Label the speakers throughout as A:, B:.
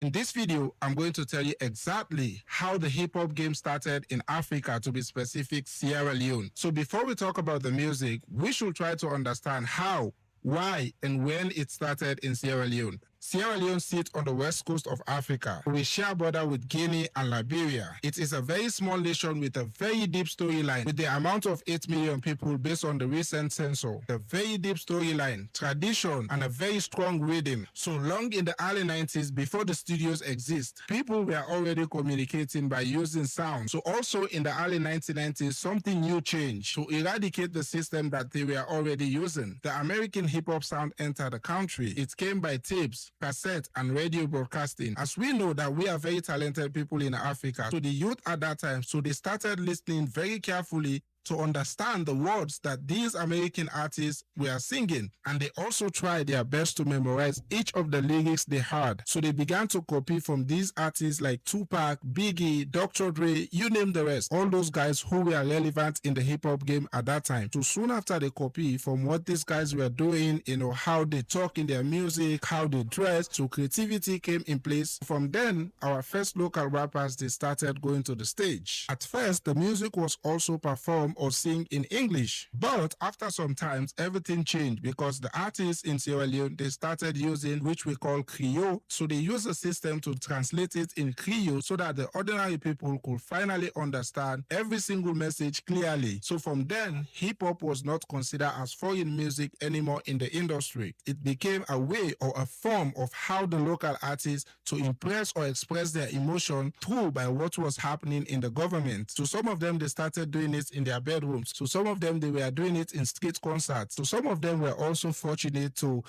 A: In this video, I'm going to tell you exactly how the hip hop game started in Africa, to be specific, Sierra Leone. So before we talk about the music, we should try to understand how, why, and when it started in Sierra Leone. Sierra Leone sits on the west coast of Africa. We share border with Guinea and Liberia. It is a very small nation with a very deep storyline, with the amount of 8 million people based on the recent census. The very deep storyline, tradition, and a very strong rhythm. So long in the early 90s, before the studios exist, people were already communicating by using sound. So also in the early 1990s, something new changed to eradicate the system that they were already using. The American hip hop sound entered the country. It came by tapes, cassette, and radio broadcasting. As we know that we are very talented people in Africa, so the youth at that time, so they started listening very carefully to understand the words that these American artists were singing, and they also tried their best to memorize each of the lyrics they heard. So they began to copy from these artists like Tupac, Biggie, Dr. Dre, you name the rest, all those guys who were relevant in the hip-hop game at that time. So soon after they copy from what these guys were doing, how they talk in their music, how they dress, so creativity came in place. From then, our first local rappers, they started going to the stage. At first, the music was also performed or sing in English. But after some times, everything changed because the artists in Sierra Leone, they started using which we call Creole. So they use a system to translate it in Creole so that the ordinary people could finally understand every single message clearly. So from then, hip-hop was not considered as foreign music anymore in the industry. It became a way or a form of how the local artists to impress or express their emotion through by what was happening in the government. So some of them, they started doing it in their bedrooms. So some of them, they were doing it in street concerts. So some of them were also fortunate to,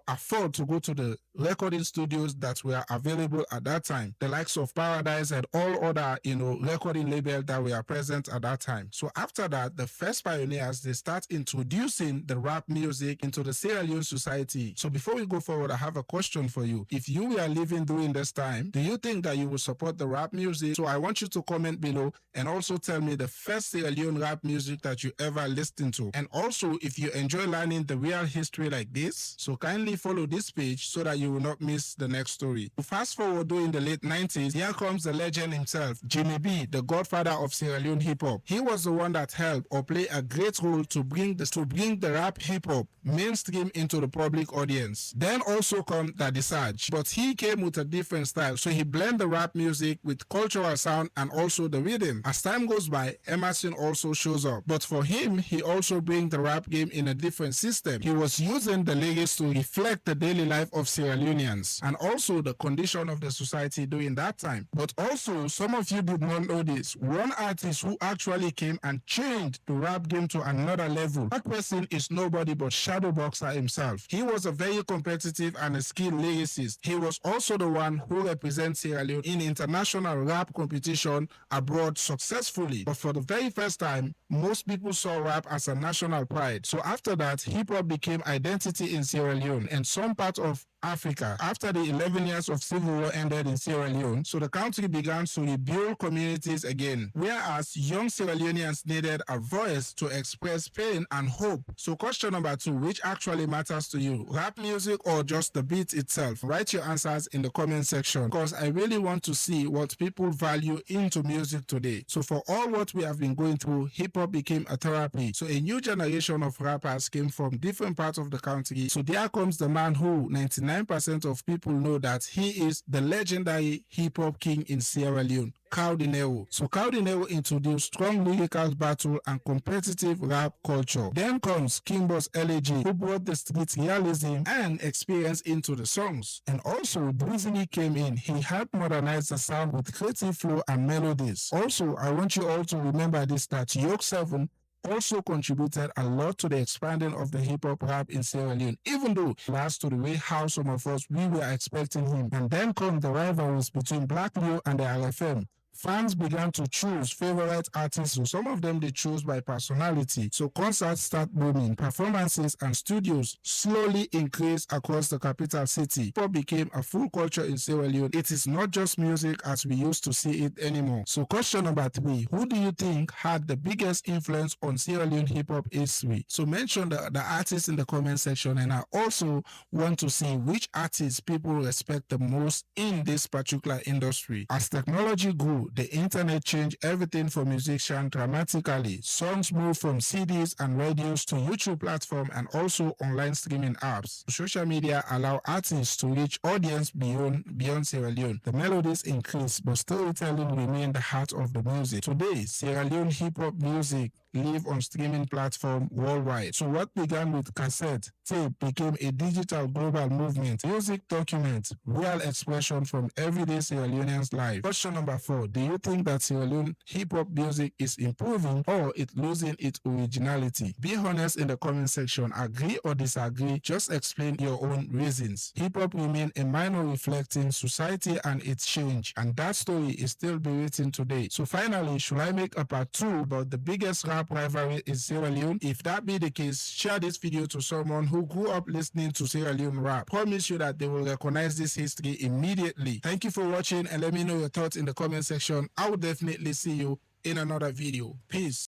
A: afford to go to the recording studios that were available at that time. The likes of Paradise and all other, recording labels that were present at that time. So after that, the first pioneers, they start introducing the rap music into the Sierra Leone society. So before we go forward, I have a question for you. If you were living during this time, do you think that you would support the rap music? So I want you to comment below and also tell me the first Sierra Leone rap music that you ever listened to. And also, if you enjoy learning the real history like this, so kindly follow this page so that you will not miss the next story. Fast forward during the late 90s, here comes the legend himself, Jimmy B, the godfather of Sierra Leone hip hop. He was the one that helped or played a great role to bring the rap hip hop mainstream into the public audience. Then also come Daddy Sarge, but he came with a different style, so he blended the rap music with cultural sound and also the rhythm. As time goes by, Emerson also shows up, but for him, he also brings the rap game in a different system. He was using the lyrics to reflect the daily life of Sierra Leoneans and also the condition of the society during that time. But also, some of you did not know this. One artist who actually came and changed the rap game to another level, that person is nobody but Shadow Boxer himself. He was a very competitive and a skilled lyricist. He was also the one who represents Sierra Leone in international rap competition abroad successfully. But for the very first time, most people saw rap as a national pride. So after that, hip-hop became identity in Sierra Leone and some part of Africa. After the 11 years of civil war ended in Sierra Leone, so the country began to rebuild communities again, whereas young Sierra Leoneans needed a voice to express pain and hope. So question number 2, which actually matters to you, rap music or just the beat itself? Write your answers in the comment section, because I really want to see what people value into music today. So for all what we have been going through, hip-hop became a therapy. So a new generation of rappers came from different parts of the country. So there comes the man who 99% of people know that he is the legendary hip-hop king in Sierra Leone, Cowdinero. So Cowdinero introduced strong lyrical battle and competitive rap culture. Then comes King Boss LAG, who brought the street realism and experience into the songs. And also Drizzly came in. He helped modernize the sound with creative flow and melodies. Also, I want you all to remember this, that Yoke 7 also contributed a lot to the expanding of the hip-hop rap in Sierra Leone, even though last to the way how some of us we were expecting him. And then come the rivalries between Black Leo and the RFM. fans began to choose favorite artists. So some of them they choose by personality. So concerts start booming, performances and studios slowly increased across the capital city. Hip hop became a full culture in Sierra Leone. It is not just music as we used to see it anymore. So question number 3, who do you think had the biggest influence on Sierra Leone hip hop history? So mention the artists in the comment section, and I also want to see which artists people respect the most in this particular industry. As technology grew, the internet changed everything for musicians dramatically. Songs moved from CDs and radios to YouTube platform and also online streaming apps. Social media allow artists to reach audience beyond Sierra Leone. The melodies increased, but storytelling remained the heart of the music. Today, Sierra Leone hip hop music live on streaming platform worldwide. So what began with cassette tape became a digital global movement. Music documents real expression from everyday Sierra Leoneans' life. Question number 4. Do you think that Sierra Leone hip hop music is improving or it losing its originality? Be honest in the comment section. Agree or disagree? Just explain your own reasons. Hip hop remain a minor reflecting society and its change, and that story is still being written today. So finally, should I make a part 2 about the biggest rap rivalry in Sierra Leone? If that be the case, share this video to someone who grew up listening to Sierra Leone rap. Promise you that they will recognize this history immediately. Thank you for watching, and let me know your thoughts in the comment section. I will definitely see you in another video. Peace.